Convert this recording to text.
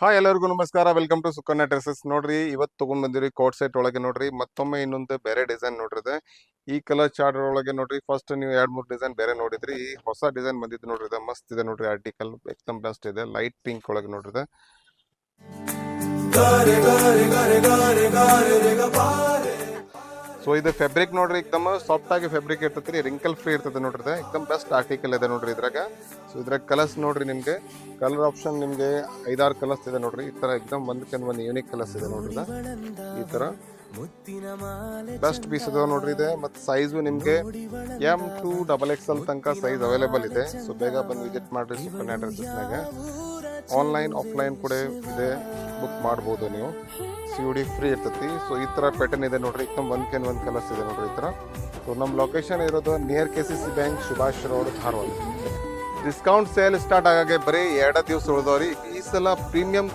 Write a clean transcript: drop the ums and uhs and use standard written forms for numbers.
Hi ಎಲ್ಲರಿಗೂ ನಮಸ್ಕಾರ. Welcome to Sukanya dresses. ನೋಡ್ರಿ, ಇವತ್ತು ತಗೊಂಡ್ ಬಂದಿರಿ ಕೋಟ್ ಸೆಟ್ ಒಳಗೆ. ನೋಡ್ರಿ, ಮತ್ತೊಮ್ಮೆ ಇನ್ನೊಂದು ಬೇರೆ ಡಿಸೈನ್ ನೋಡ್ರಿ. ಈ ಕಲರ್ ಚಾರ್ಟ್ ಒಳಗೆ ನೋಡ್ರಿ, ಫಸ್ಟ್ ನೀವು 2-3 ಡಿಸೈನ್ ಬೇರೆ ನೋಡಿದ್ರಿ. ಈ ಹೊಸ ಡಿಸೈನ್ ಬಂದಿದ್ದು ನೋಡ್ರಿ, ಮಸ್ತ್ ಇದೆ ನೋಡ್ರಿ. ಆರ್ಟಿಕಲ್ ಎಕ್ದಮ್ ಬೆಸ್ಟ್ ಇದೆ. ಲೈಟ್ ಪಿಂಕ್ ಒಳಗೆ ನೋಡ್ರಿ. ಸೊ ಇದು ಫ್ಯಾಬ್ರಿಕ್ ನೋಡ್ರಿ, ಎಕ್ದಮ್ ಸಾಫ್ಟ್ ಆಗಿ ಫ್ಯಾಬ್ರಿಕ್ ಇರ್ತೈತಿ, ರಿಂಕಲ್ ಫ್ರೀ ಇರ್ತದೆ ನೋಡ್ರಿ. ಎಕ್ದಮ್ ಬೆಸ್ಟ್ ಆರ್ಟಿಕಲ್ ಇದೆ ನೋಡ್ರಿ ಇದ್ರಾಗ. ಸೊ ಇದ್ರಾಗ ಕಲರ್ಸ್ ನೋಡ್ರಿ, ನಿಮ್ಗೆ ಕಲರ್ ಆಪ್ಷನ್ ನಿಮ್ಗೆ 5-6 ಕಲರ್ಸ್ ಇದೆ ನೋಡ್ರಿ. ಈ ತರ ಎಕ್ದಮ್ ಒಂದು ಯೂನಿಕ್ ಕಲರ್ಸ್ ಇದೆ ನೋಡ್ರಿ. ಈ ತರ ಬೆಸ್ಟ್ ಪೀಸ್ ಇದಾವ ನೋಡ್ರಿ ಇದೆ. ಮತ್ತೆ ಸೈಜು ನಿಮ್ಗೆ M2 XXL ತನಕ ಸೈಜ್ ಅವೈಲೇಬಲ್ ಇದೆ. ಸೊ ಬೇಗ ಬಂದು ವಿಸಿಟ್ ಮಾಡ್ರಿ ಸುಕನ್ಯಾ ಡ್ರೆಸ್ಸಸ್ನಾಗ. ಆನ್ಲೈನ್ ಆಫ್ಲೈನ್ ಕೂಡ ಇದೆ, ಬುಕ್ ಮಾಡ್ಬೋದು ನೀವು. COD ಫ್ರೀ ಇರ್ತೈತಿ. ಸೊ ಈ ತರ ಪ್ಯಾಟರ್ನ್ ಇದೆ ನೋಡ್ರಿ, ಒಂದು ಕಲರ್ಸ್ ಇದೆ ನೋಡ್ರಿ ಈ ತರ. ಸೊ ನಮ್ಮ ಲೊಕೇಶನ್ ಇರೋದು near KCC bank, Subhash road, Dharwad. Discount sale start ಆಗಾಗೆ ಬರೀ 2 ದಿವಸ ಉಳಿದವ್ರಿ. ಈ ಸಲ ಪ್ರೀಮಿಯಂ